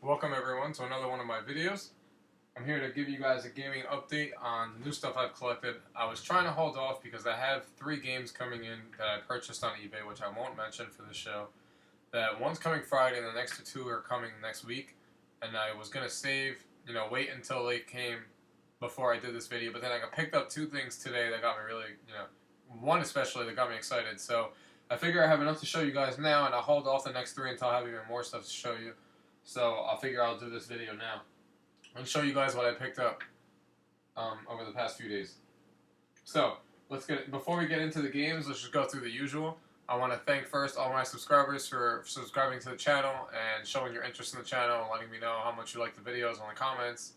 Welcome everyone to another one of my videos. I'm here to give you guys a gaming update on the new stuff I've collected. I was trying to hold off because I have 3 games coming in that I purchased on eBay, which I won't mention for this show. That one's coming Friday and the next 2 are coming next week. And I was going to save, wait until they came before I did this video. But then I picked up 2 things today that got me really, one especially that got me excited. So I figure I have enough to show you guys now, and I'll hold off the next 3 until I have even more stuff to show you. So I'll figure I'll do this video now. I'll show you guys what I picked up over the past few days. So before we get into the games, let's just go through the usual. I want to thank first all my subscribers for subscribing to the channel and showing your interest in the channel and letting me know how much you like the videos in the comments.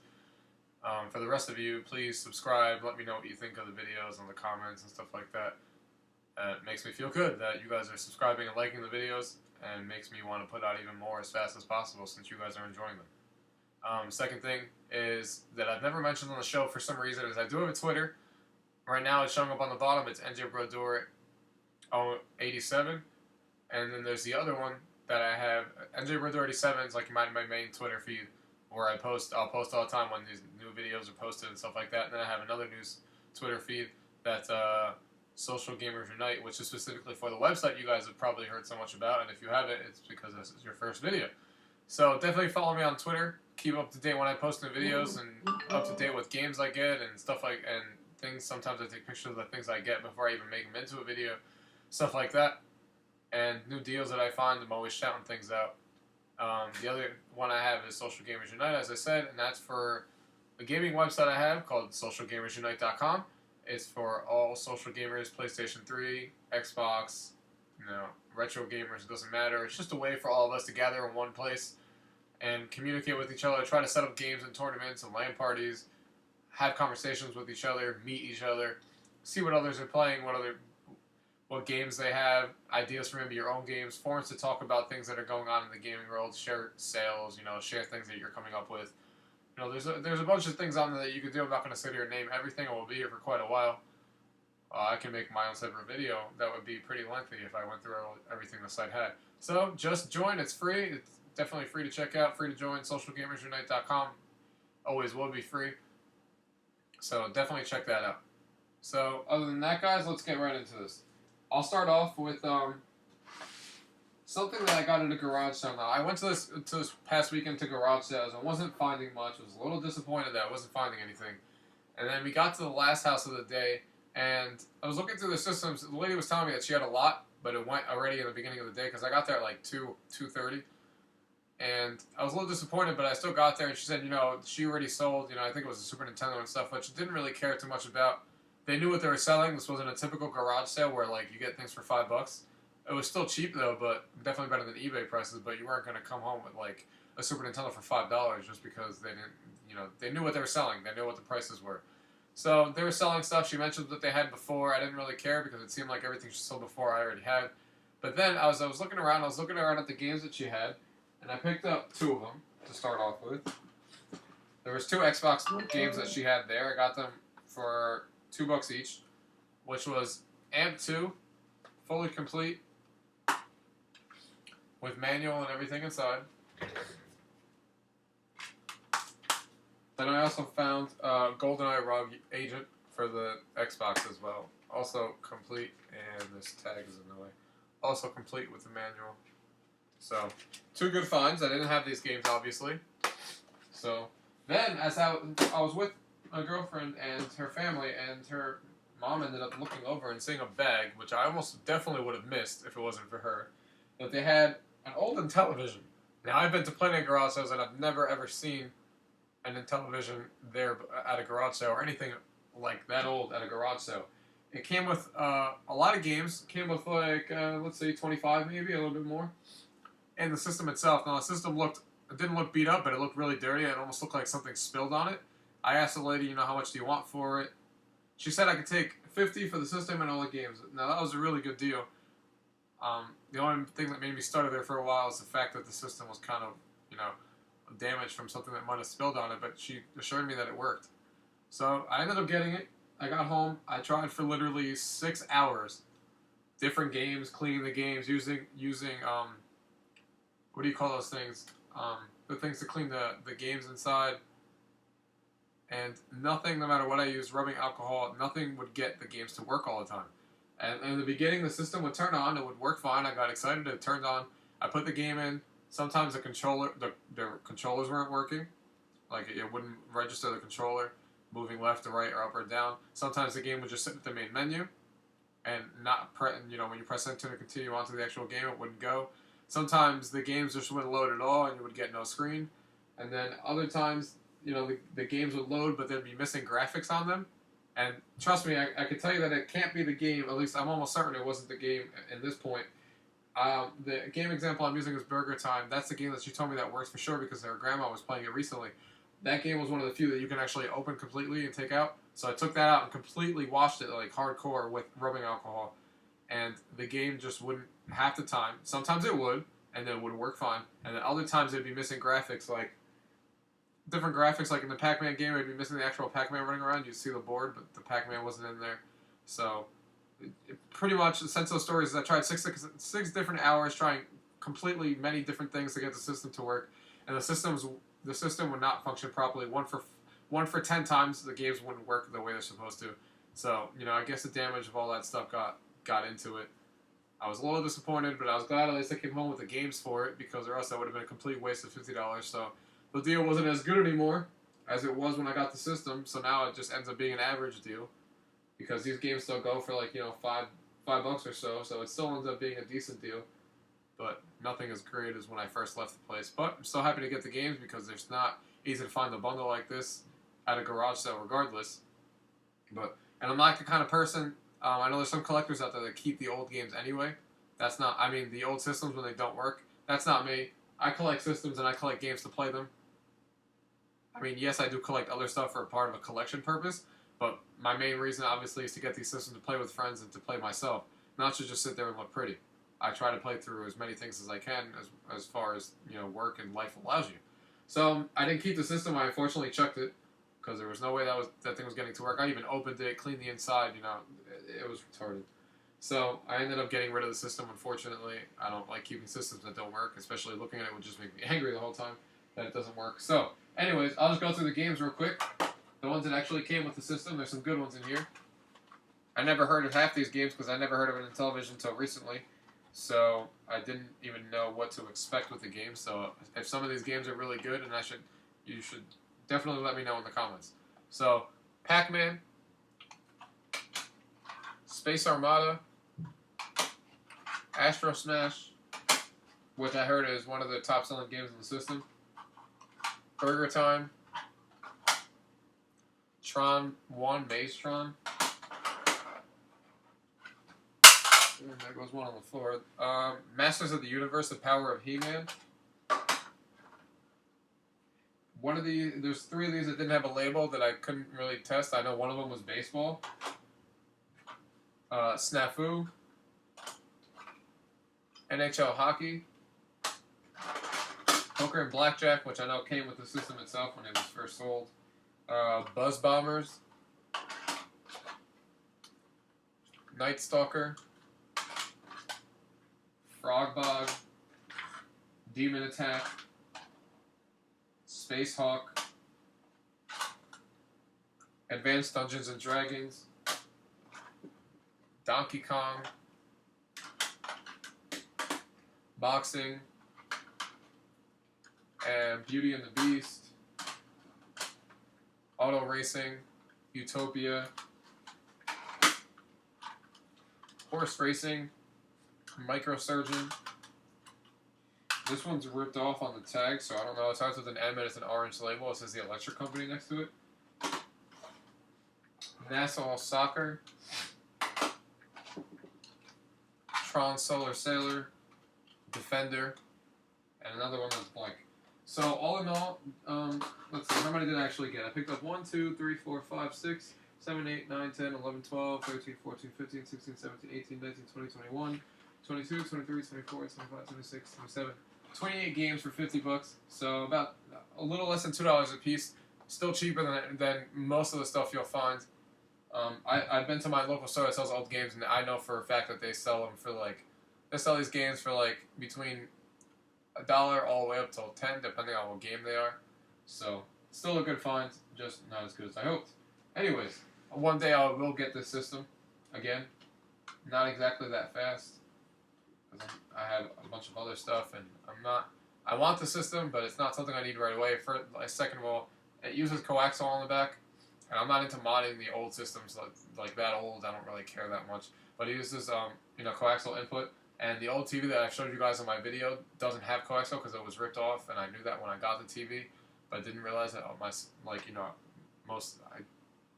For the rest of you, please subscribe. Let me know what you think of the videos and the comments and stuff like that. It makes me feel good that you guys are subscribing and liking the videos, and makes me want to put out even more as fast as possible since you guys are enjoying them. Second thing is that I've never mentioned on the show for some reason is I do have a Twitter. Right now it's showing up on the bottom. It's NJBrodor87, and then there's the other one that I have. NJBrodor87 is like my main Twitter feed where I'll post all the time when these new videos are posted and stuff like that. And then I have another news Twitter feed that's Social Gamers Unite, which is specifically for the website you guys have probably heard so much about, and if you haven't, it's because this is your first video. So definitely follow me on Twitter. Keep up to date when I post new videos, and up to date with games I get and stuff and things. Sometimes I take pictures of the things I get before I even make them into a video, stuff like that. And new deals that I find, I'm always shouting things out. The other one I have is Social Gamers Unite, as I said, and that's for a gaming website I have called socialgamersunite.com. It's for all social gamers, PlayStation 3, Xbox, retro gamers, it doesn't matter. It's just a way for all of us to gather in one place and communicate with each other, try to set up games and tournaments and LAN parties, have conversations with each other, meet each other, see what others are playing, what games they have, ideas for maybe your own games, forums to talk about things that are going on in the gaming world, share sales, share things that you're coming up with. There's a bunch of things on there that you can do. I'm not going to sit here and name everything. I will be here for quite a while. I can make my own separate video. That would be pretty lengthy if I went through everything the site had. So just join. It's free. It's definitely free to check out. Free to join. socialgamersunite.com. Always will be free. So definitely check that out. So other than that, guys, let's get right into this. I'll start off with something that I got at a garage sale. Now, I went to this past weekend to garage sales and wasn't finding much. I was a little disappointed that I wasn't finding anything. And then we got to the last house of the day, and I was looking through the systems. The lady was telling me that she had a lot, but it went already in the beginning of the day because I got there at like 2:30. And I was a little disappointed, but I still got there, and she said, she already sold, I think it was a Super Nintendo and stuff, which she didn't really care too much about. They knew what they were selling. This wasn't a typical garage sale where, you get things for $5. It was still cheap, though, but definitely better than eBay prices, but you weren't going to come home with, a Super Nintendo for $5 just because they didn't, they knew what they were selling. They knew what the prices were. So they were selling stuff. She mentioned that they had before. I didn't really care because it seemed like everything she sold before I already had. But then I was looking around. I was looking around at the games that she had, and I picked up 2 of them to start off with. There was 2 Xbox games that she had there. I got them for $2 each, which was Amp 2, fully complete, with manual and everything inside. Then I also found GoldenEye Rogue Agent for the Xbox as well. Also complete, and this tag is in the way. Also complete with the manual. So, 2 good finds. I didn't have these games, obviously. So, then, as I was with a girlfriend and her family, and her mom ended up looking over and seeing a bag, which I almost definitely would have missed if it wasn't for her, that they had an old Intellivision. Now, I've been to plenty of garage sales, and I've never ever seen an Intellivision there at a garage sale, or anything like that old at a garage sale. It came with a lot of games. It came with, let's say 25 maybe, a little bit more. And the system itself. Now, the system didn't look beat up, but it looked really dirty. It almost looked like something spilled on it. I asked the lady, how much do you want for it? She said I could take $50 for the system and all the games. Now, that was a really good deal. The only thing that made me stutter there for a while is the fact that the system was kind of, damaged from something that might have spilled on it, but she assured me that it worked. So, I ended up getting it. I got home. I tried for literally 6 hours. Different games, cleaning the games, using what do you call those things? the things to clean the games inside. And nothing, no matter what I used, rubbing alcohol, nothing would get the games to work all the time. And in the beginning, the system would turn on, it would work fine. I got excited, it turned on. I put the game in. Sometimes the controllers weren't working. Like, it wouldn't register the controller moving left to right or up or down. Sometimes the game would just sit at the main menu and not when you press enter to continue on to the actual game, it wouldn't go. Sometimes the games just wouldn't load at all and you would get no screen. And then other times, the games would load, but there'd be missing graphics on them. And trust me, I can tell you that it can't be the game. At least I'm almost certain it wasn't the game at this point. The game example I'm using is Burger Time. That's the game that she told me that works for sure because her grandma was playing it recently. That game was one of the few that you can actually open completely and take out. So I took that out and completely washed it like hardcore with rubbing alcohol. And the game just wouldn't, half the time. Sometimes it would, and then it would work fine. And then other times it'd be missing graphics, like different graphics. Like in the Pac-Man game, it'd be missing the actual Pac-Man running around. You'd see the board, but the Pac-Man wasn't in there. So pretty much the sense of the story is I tried six different hours trying completely many different things to get the system to work. And the system would not function properly. One for 10 times the games wouldn't work the way they're supposed to. So, I guess the damage of all that stuff got into it. I was a little disappointed, but I was glad at least I came home with the games for it, because or else that would have been a complete waste of $50. So the deal wasn't as good anymore as it was when I got the system. So now it just ends up being an average deal, because these games still go for like $5 or so. So it still ends up being a decent deal. But nothing as great as when I first left the place. But I'm still happy to get the games because it's not easy to find a bundle like this at a garage sale regardless. And I'm not the kind of person, I know there's some collectors out there that keep the old games anyway. That's not, the old systems when they don't work. That's not me. I collect systems and I collect games to play them. Yes, I do collect other stuff for a part of a collection purpose, but my main reason obviously is to get these systems to play with friends and to play myself, not to just sit there and look pretty. I try to play through as many things as I can as far as work and life allows you. So I didn't keep the system. I unfortunately chucked it because there was no way that thing was getting to work. I even opened it, cleaned the inside. It was retarded. So I ended up getting rid of the system. Unfortunately, I don't like keeping systems that don't work. Especially looking at it would just make me angry the whole time that it doesn't work. So, anyways, I'll just go through the games real quick. The ones that actually came with the system. There's some good ones in here. I never heard of half these games because I never heard of it in television until recently. So I didn't even know what to expect with the game. So if some of these games are really good, and you should definitely let me know in the comments. So Pac-Man, Space Armada, Astro Smash, which I heard is one of the top selling games in the system, Burger Time, Tron 1, Maze Tron. And there goes one on the floor. Masters of the Universe, The Power of He-Man. There's 3 of these that didn't have a label that I couldn't really test. I know one of them was baseball. Snafu. NHL Hockey. Poker and Blackjack, which I know came with the system itself when it was first sold. Buzz Bombers. Night Stalker. Frog Bog, Demon Attack, Space Hawk, Advanced Dungeons and Dragons, Donkey Kong, Boxing, and Beauty and the Beast, Auto Racing, Utopia, Horse Racing, Microsurgeon. This one's ripped off on the tag, so I don't know. It starts with an M and it's an orange label. It says the electric company next to it. Nassau Soccer. Tron Solar Sailor. Defender. And another one that's blank. So all in all, let's see. How many did I actually get? I picked up 1, 2, 3, 4, 5, 6, 7, 8, 9, 10, 11, 12, 13, 14, 15, 16, 17, 18, 19, 20, 21, 22, 23, 24, 25, 26, 27, 28 games for $50. So about a little less than $2 a piece. Still cheaper than most of the stuff you'll find. I've been to my local store that sells old games, and I know for a fact that they sell them for they sell these games for between $1 all the way up till 10, depending on what game they are. So still a good find, just not as good as I hoped. Anyways, one day I will get this system again. Not exactly that fast, because I have a bunch of other stuff, and I'm not. I want the system, but it's not something I need right away. Second of all, it uses coaxial on the back, and I'm not into modding the old systems like that old. I don't really care that much. But it uses coaxial input, and the old TV that I showed you guys in my video doesn't have coaxial because it was ripped off, and I knew that when I got the TV, but I didn't realize that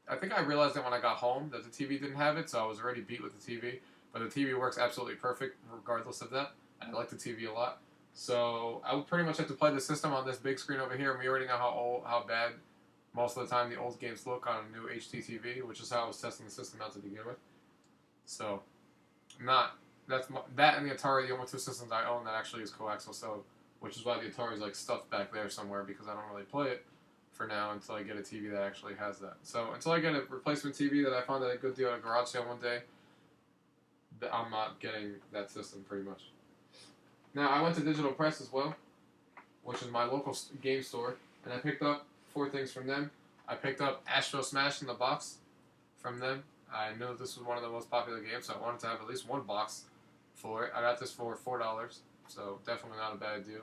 I think I realized it when I got home that the TV didn't have it, so I was already beat with the TV. But the TV works absolutely perfect regardless of that, and I like the TV a lot. So I would pretty much have to play the system on this big screen over here, and we already know how bad most of the time the old games look on a new HD TV, which is how I was testing the system out to begin with. So, that and the Atari, the only two systems I own that actually use coaxial, so which is why the Atari is like stuffed back there somewhere because I don't really play it for now until I get a TV that actually has that. So until I get a replacement TV that I found at a good deal at a garage sale one day, I'm not getting that system pretty much. Now I went to Digital Press as well, which is my local game store, and I picked up 4 things from them. I picked up Astro Smash in the box from them. I knew this was one of the most popular games, so I wanted to have at least one box for it. I got this for $4, so definitely not a bad deal.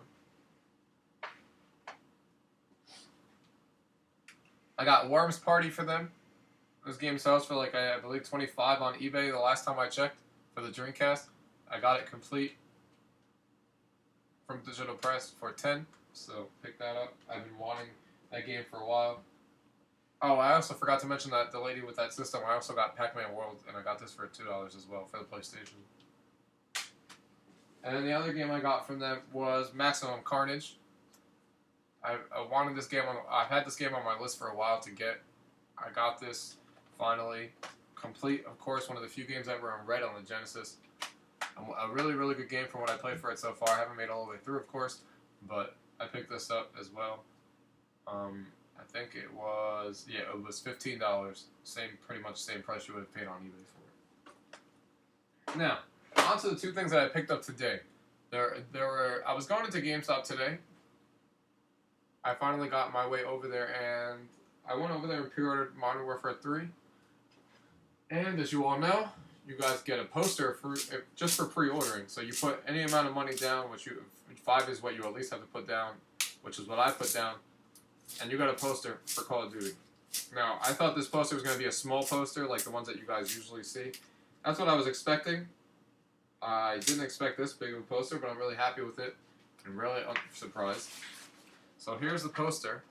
I got Worms Party for them. This game sells for like I believe $25 on eBay the last time I checked for the Dreamcast. I got it complete from Digital Press for $10, so pick that up. I've been wanting that game for a while. Oh, I also forgot to mention that the lady with that system, I also got Pac-Man World, and I got this for $2 as well for the PlayStation. And then the other game I got from them was Maximum Carnage. I wanted this game. I've had this game on my list for a while to get. I got this finally complete. Of course, one of the few games that were in red on the Genesis. A really, really good game from what I played for it so far. I haven't made it all the way through, of course, but I picked this up as well. I think it was $15. Pretty much the same price you would have paid on eBay for it. Now, on to the 2 things that I picked up today. I was going into GameStop today. I finally got my way over there, and I went over there and pre-ordered Modern Warfare 3. And as you all know, you guys get a poster just for pre-ordering. So you put any amount of money down, which 5 is what you at least have to put down, which is what I put down, and you got a poster for Call of Duty. Now, I thought this poster was going to be a small poster, like the ones that you guys usually see. That's what I was expecting. I didn't expect this big of a poster, but I'm really happy with it. I'm really surprised. So here's the poster.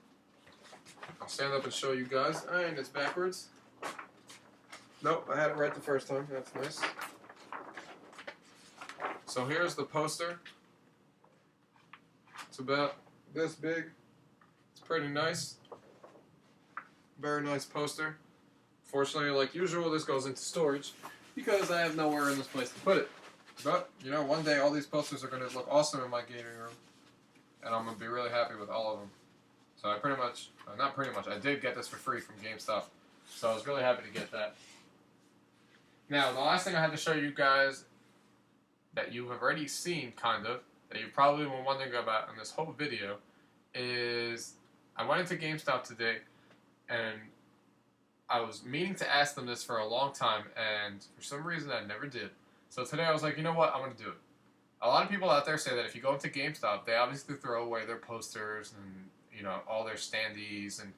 I'll stand up and show you guys. And it's backwards. Nope, I had it right the first time. That's nice. So here's the poster. It's about this big. It's pretty nice. Very nice poster. Fortunately, like usual, this goes into storage because I have nowhere in this place to put it. But, one day all these posters are going to look awesome in my gaming room. And I'm going to be really happy with all of them. So I did get this for free from GameStop. So I was really happy to get that. Now, the last thing I had to show you guys that you have already seen, kind of, that you probably were wondering about in this whole video, is I went into GameStop today, and I was meaning to ask them this for a long time, and for some reason I never did. So today I was like, you know what, I'm going to do it. A lot of people out there say that if you go into GameStop, they obviously throw away their posters and, all their standees and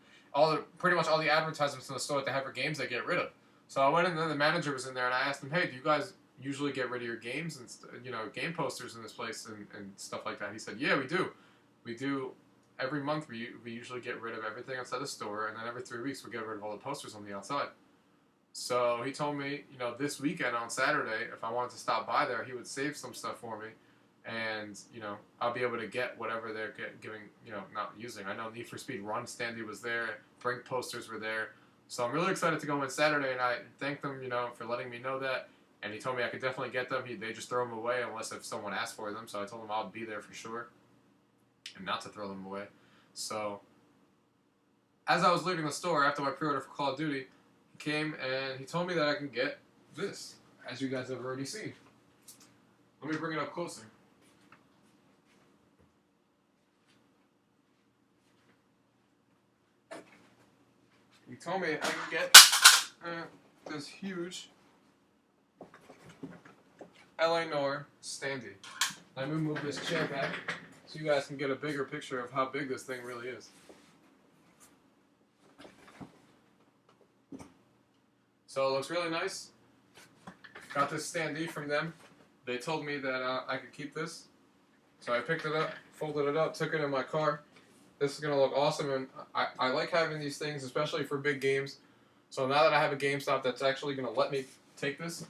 pretty much all the advertisements in the store that they have for games they get rid of. So I went in there, the manager was in there, and I asked him, hey, do you guys usually get rid of your games and, game posters in this place and stuff like that? He said, yeah, we do. We do. Every month we usually get rid of everything outside the store, and then every 3 weeks we get rid of all the posters on the outside. So he told me, this weekend on Saturday, if I wanted to stop by there, he would save some stuff for me. And, I'll be able to get whatever they're giving, not using. I know Need for Speed Run standee was there. Brink posters were there. So I'm really excited to go in Saturday, and I thanked them, for letting me know that. And he told me I could definitely get them. They just throw them away unless if someone asks for them. So I told him I'll be there for sure. And not to throw them away. So, as I was leaving the store after my pre-order for Call of Duty, he came and he told me that I can get this, as you guys have already seen. Let me bring it up closer. he told me I can get this huge LA Noir standee. Let me move this chair back so you guys can get a bigger picture of how big this thing really is. So it looks really nice. Got this standee from them. They told me that I could keep this. So I picked it up, folded it up, took it in my car. This is going to look awesome, and I like having these things, especially for big games. So now that I have a GameStop that's actually going to let me take this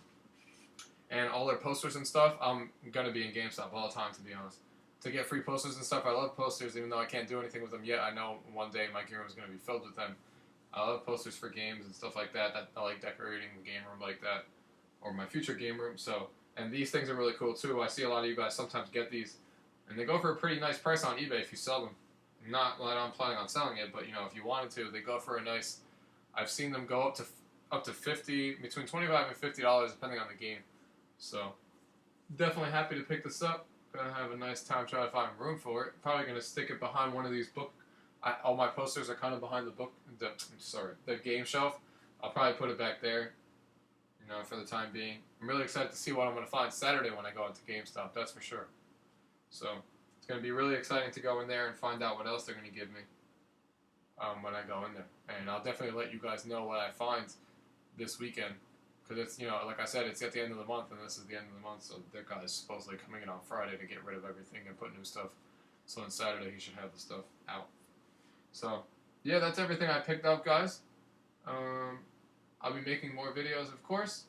and all their posters and stuff, I'm going to be in GameStop all the time, to be honest. To get free posters and stuff, I love posters, even though I can't do anything with them yet. I know one day my game room is going to be filled with them. I love posters for games and stuff like that. I like decorating the game room like that, or my future game room. So, and these things are really cool too. I see a lot of you guys sometimes get these, and they go for a pretty nice price on eBay if you sell them. Not that I'm planning on selling it, but you know, if you wanted to, they go for a nice. I've seen them go up to 50, between $25 and $50 depending on the game. So, definitely happy to pick this up. Gonna have a nice time trying to find room for it. Probably gonna stick it behind one of these all my posters are kind of behind the game shelf. I'll probably put it back there, you know, for the time being. I'm really excited to see what I'm going to find Saturday when I go into GameStop, that's for sure. So, it's going to be really exciting to go in there and find out what else they're going to give me when I go in there. And I'll definitely let you guys know what I find this weekend. Because it's, you know, like I said, it's at the end of the month, and this is the end of the month, so that guy's supposedly coming in on Friday to get rid of everything and put new stuff. So on Saturday, he should have the stuff out. So, yeah, that's everything I picked up, guys. I'll be making more videos, of course.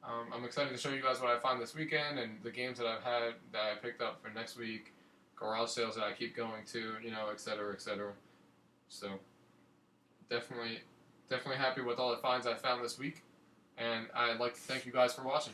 I'm excited to show you guys what I find this weekend and the games that I've had that I picked up for next week, garage sales that I keep going to, you know, etc., etc. So, definitely happy with all the finds I found this week, and I'd like to thank you guys for watching.